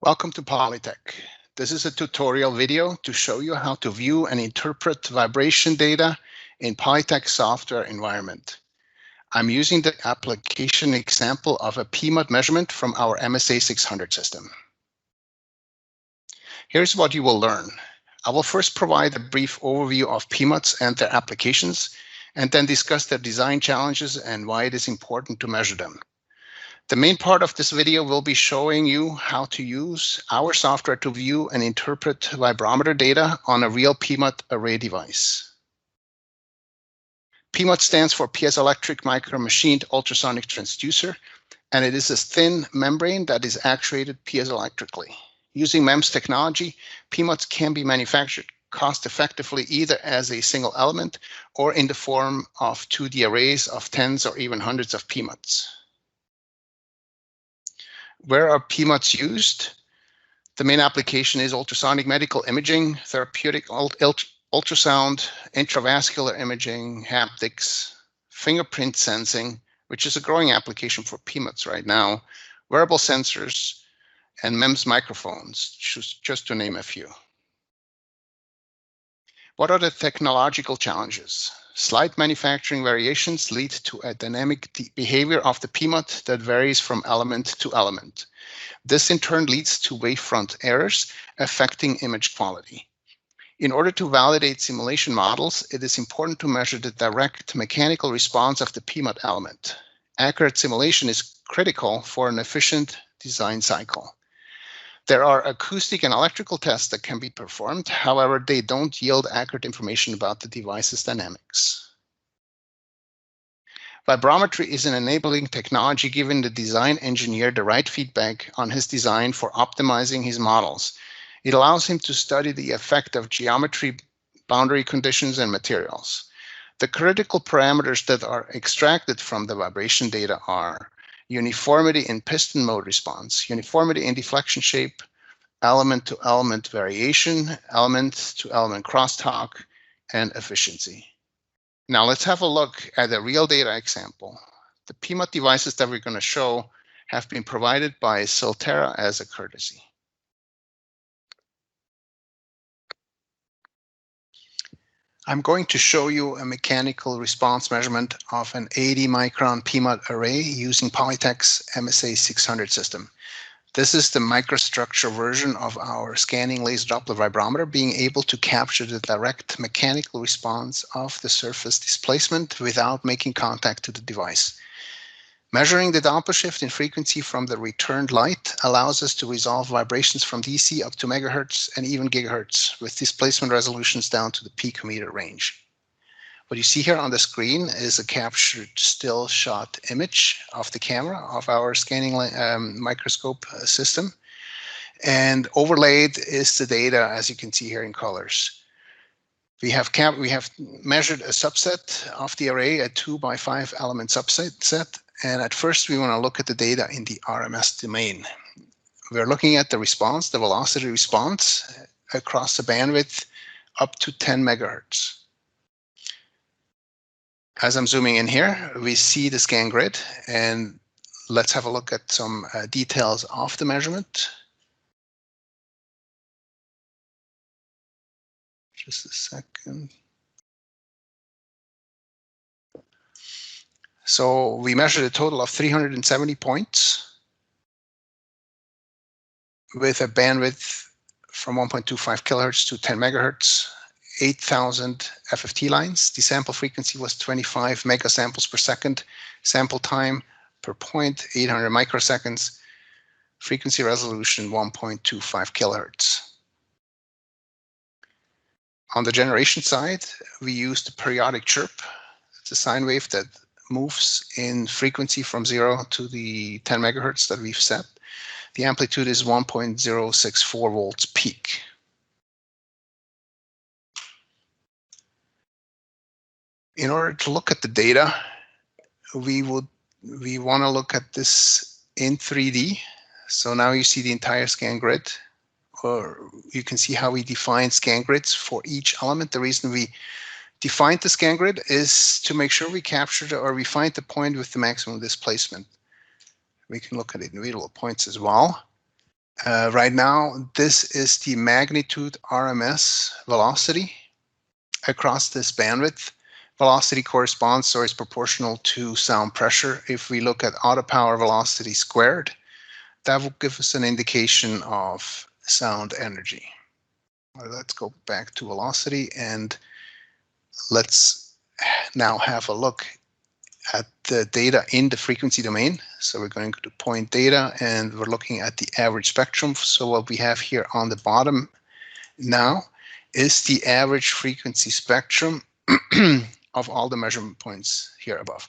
Welcome to Polytec. This is a tutorial video to show you how to view and interpret vibration data in Polytec software environment. I'm using the application example of a PMUT measurement from our MSA 600 system. Here's what you will learn. I will first provide a brief overview of PMUTs and their applications, and then discuss their design challenges and why it is important to measure them. The main part of this video will be showing you how to use our software to view and interpret vibrometer data on a real PMUT array device. PMUT stands for piezoelectric micromachined ultrasonic transducer, and it is a thin membrane that is actuated piezoelectrically. Using MEMS technology, PMUTs can be manufactured cost-effectively either as a single element or in the form of 2D arrays of tens or even hundreds of PMUTs. Where are PMUTs used? The main application is ultrasonic medical imaging, therapeutic ultrasound, intravascular imaging, haptics, fingerprint sensing, which is a growing application for PMUTs right now, wearable sensors, and MEMS microphones, just to name a few. What are the technological challenges? Slight manufacturing variations lead to a dynamic behavior of the PMUT that varies from element to element. This in turn leads to wavefront errors affecting image quality. In order to validate simulation models, it is important to measure the direct mechanical response of the PMUT element. Accurate simulation is critical for an efficient design cycle. There are acoustic and electrical tests that can be performed. However, they don't yield accurate information about the device's dynamics. Vibrometry is an enabling technology giving the design engineer the right feedback on his design for optimizing his models. It allows him to study the effect of geometry, boundary conditions, and materials. The critical parameters that are extracted from the vibration data are uniformity in piston mode response, uniformity in deflection shape, element-to-element variation, element-to-element crosstalk, and efficiency. Now let's have a look at a real data example. The PMUT devices that we're going to show have been provided by SilTerra as a courtesy. I'm going to show you a mechanical response measurement of an 80 micron PMUT array using Polytec's MSA 600 system. This is the microstructure version of our scanning laser Doppler vibrometer, being able to capture the direct mechanical response of the surface displacement without making contact to the device. Measuring the Doppler shift in frequency from the returned light allows us to resolve vibrations from DC up to megahertz and even gigahertz with displacement resolutions down to the picometer range. What you see here on the screen is a captured still shot image of the camera of our scanning microscope system. And overlaid is the data, as you can see here in colors. We have measured a subset of the array, a 2x5 element subset. And at first, we want to look at the data in the RMS domain. We're looking at the response, the velocity response across the bandwidth up to 10 megahertz. As I'm zooming in here, we see the scan grid, and let's have a look at some details of the measurement. Just a second. So we measured a total of 370 points with a bandwidth from 1.25 kilohertz to 10 megahertz, 8,000 FFT lines. The sample frequency was 25 megasamples per second. Sample time per point, 800 microseconds. Frequency resolution, 1.25 kilohertz. On the generation side, we used the periodic chirp. It's a sine wave that moves in frequency from 0 to the 10 megahertz that we've set. The amplitude is 1.064 volts peak. In order to look at the data, we want to look at this in 3D. So now you see the entire scan grid, or you can see how we define scan grids for each element. The reason we defined the scan grid is to make sure we capture or we find the point with the maximum displacement. We can look at individual points as well. Right now, this is the magnitude RMS velocity across this bandwidth. Velocity corresponds or is proportional to sound pressure. If we look at auto power velocity squared, that will give us an indication of sound energy. Let's go back to velocity and let's now have a look at the data in the frequency domain. So we're going to point data and we're looking at the average spectrum. So what we have here on the bottom now is the average frequency spectrum of all the measurement points here above.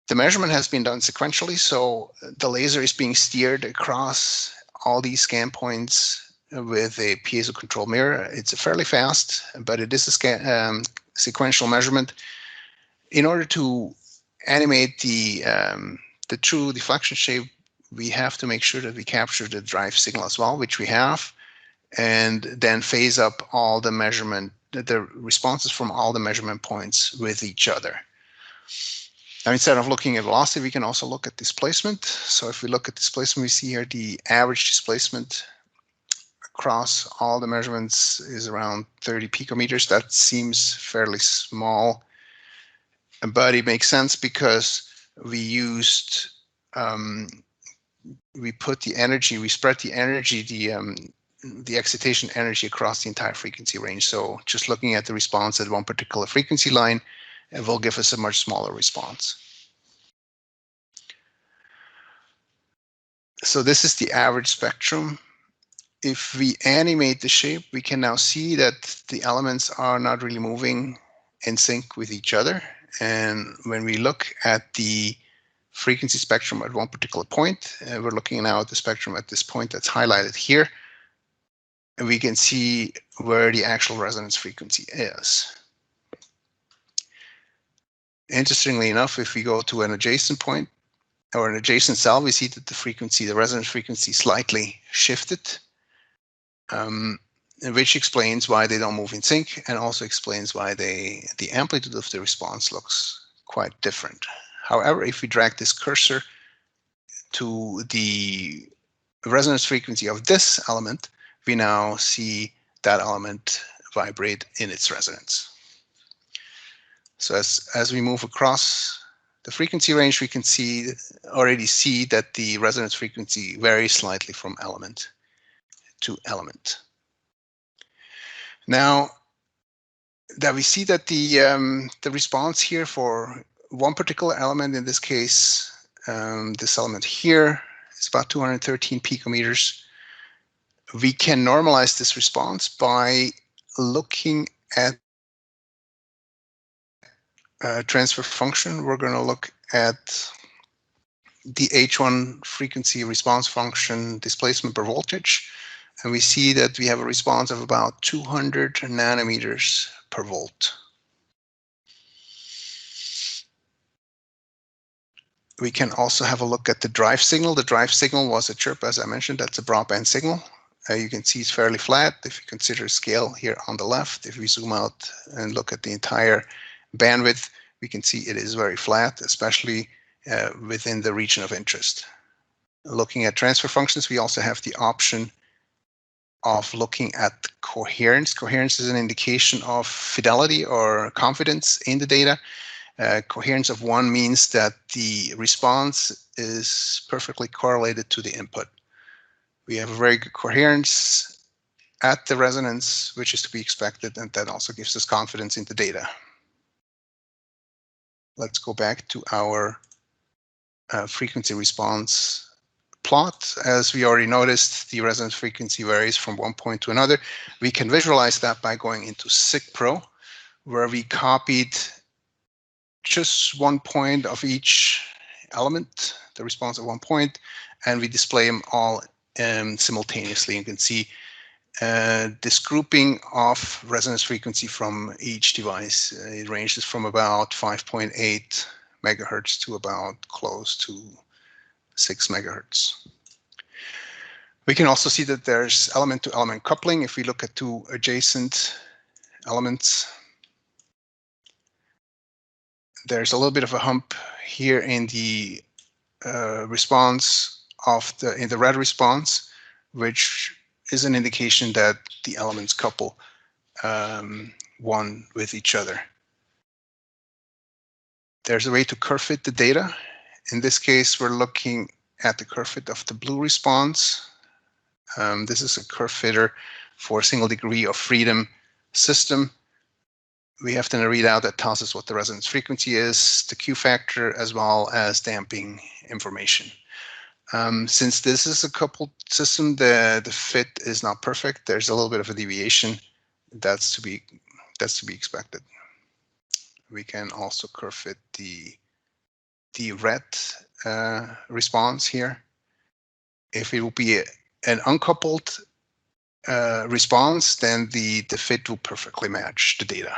The measurement has been done sequentially, so the laser is being steered across all these scan points with a piezo control mirror. It's fairly fast, but it is a sequential measurement. In order to animate the true deflection shape, we have to make sure that we capture the drive signal as well, which we have, and then phase up all the responses from all the measurement points with each other. Now, instead of looking at velocity, we can also look at displacement. So if we look at displacement, we see here the average displacement across all the measurements is around 30 picometers. That seems fairly small, but it makes sense because we used, we put the energy, we spread the energy, the excitation energy across the entire frequency range. So just looking at the response at one particular frequency line, it will give us a much smaller response. So this is the average spectrum. If we animate the shape, we can now see that the elements are not really moving in sync with each other. And when we look at the frequency spectrum at one particular point, we're looking now at the spectrum at this point that's highlighted here, and we can see where the actual resonance frequency is. Interestingly enough, if we go to an adjacent point or an adjacent cell, we see that the resonance frequency slightly shifted, which explains why they don't move in sync, and also explains why the amplitude of the response looks quite different. However, if we drag this cursor to the resonance frequency of this element, we now see that element vibrate in its resonance. So as we move across the frequency range, we can already see that the resonance frequency varies slightly from element to element. Now that we see that the response here for one particular element, in this case, this element here is about 213 picometers. We can normalize this response by looking at transfer function. We're going to look at the H1 frequency response function displacement per voltage, and we see that we have a response of about 200 nanometers per volt. We can also have a look at the drive signal. The drive signal was a chirp, as I mentioned. That's a broadband signal. You can see it's fairly flat. If you consider scale here on the left, if we zoom out and look at the entire bandwidth, we can see it is very flat, especially within the region of interest. Looking at transfer functions, we also have the option of looking at coherence. Coherence is an indication of fidelity or confidence in the data. Coherence of 1 means that the response is perfectly correlated to the input. We have a very good coherence at the resonance, which is to be expected, and that also gives us confidence in the data. Let's go back to our frequency response plot. As we already noticed, the resonance frequency varies from one point to another. We can visualize that by going into SIGPro, where we copied just 1 point of each element, the response at 1 point, and we display them all simultaneously. You can see this grouping of resonance frequency from each device. It ranges from about 5.8 megahertz to about close to 6 megahertz. We can also see that there's element-to-element coupling. If we look at two adjacent elements, there's a little bit of a hump here in the response in the red response, which is an indication that the elements couple one with each other. There's a way to curve fit the data. In this case, we're looking at the curve fit of the blue response. This is a curve fitter for a single degree of freedom system. We have then a readout that tells us what the resonance frequency is, the Q factor, as well as damping information. Since this is a coupled system, the fit is not perfect. There's a little bit of a deviation. That's to be expected. We can also curve fit the red response here. If it will be an uncoupled response, then the fit will perfectly match the data.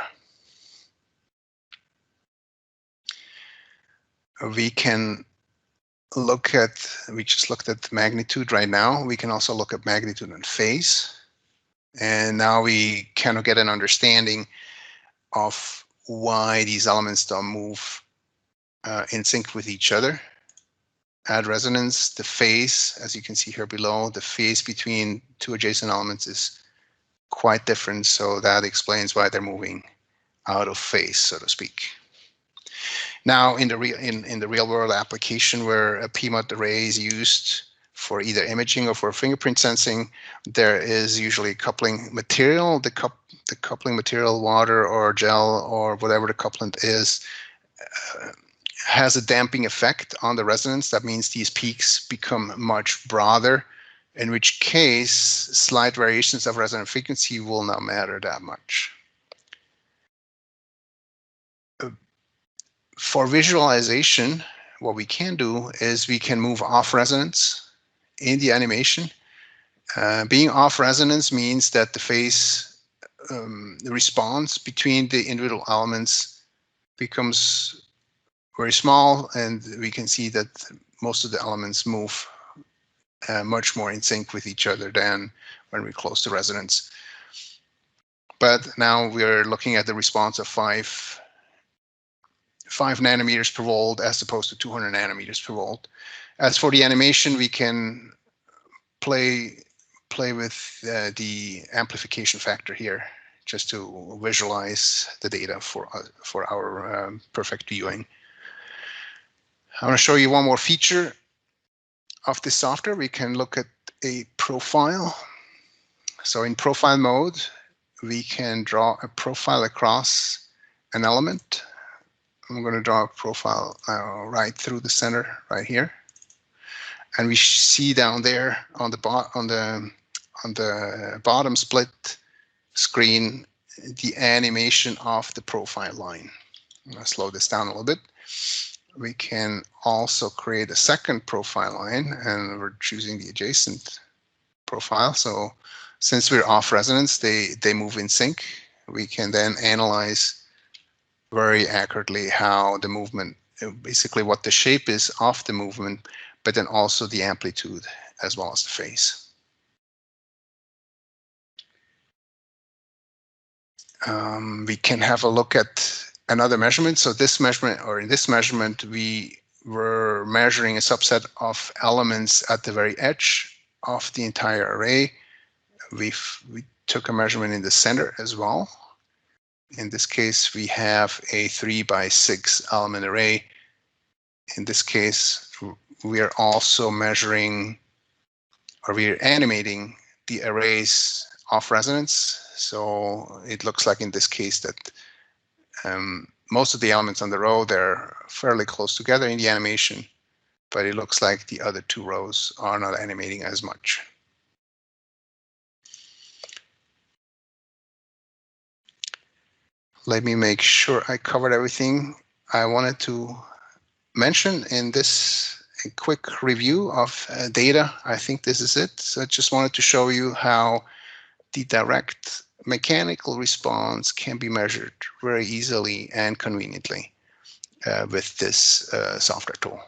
We can look at, we just looked at magnitude right now. We can also look at magnitude and phase. And now we kind of get an understanding of why these elements don't move in sync with each other. At resonance, the phase, as you can see here below, the phase between two adjacent elements is quite different. So that explains why they're moving out of phase, so to speak. Now, in the real world application where a PMUT array is used for either imaging or for fingerprint sensing, there is usually coupling material. The coupling material, water or gel or whatever the couplant is, has a damping effect on the resonance. That means these peaks become much broader, in which case slight variations of resonant frequency will not matter that much. For visualization, what we can do is we can move off resonance in the animation. Being off resonance means that the phase, the response between the individual elements becomes very small, and we can see that most of the elements move much more in sync with each other than when we're close to resonance. But now we're looking at the response of 5 nanometers per volt as opposed to 200 nanometers per volt. As for the animation, we can play with the amplification factor here, just to visualize the data for our perfect viewing. I want to show you one more feature of this software. We can look at a profile. So in profile mode, we can draw a profile across an element. I'm going to draw a profile right through the center right here, and we see down there on the bottom split screen the animation of the profile line. I'm going to slow this down a little bit. We can also create a second profile line, and we're choosing the adjacent profile. So since we're off resonance, they move in sync. We can then analyze very accurately how the movement, basically what the shape is of the movement, but then also the amplitude as well as the phase. We can have a look at another measurement. So this measurement, or in this measurement, we were measuring a subset of elements at the very edge of the entire array. We took a measurement in the center as well. In this case, we have a 3x6 element array. In this case, we are also measuring, or we are animating the arrays off resonance. So it looks like in this case that most of the elements on the row, they're fairly close together in the animation, but it looks like the other two rows are not animating as much. Let me make sure I covered everything I wanted to mention in this quick review of data. I think this is it. So I just wanted to show you how the direct mechanical response can be measured very easily and conveniently with this software tool.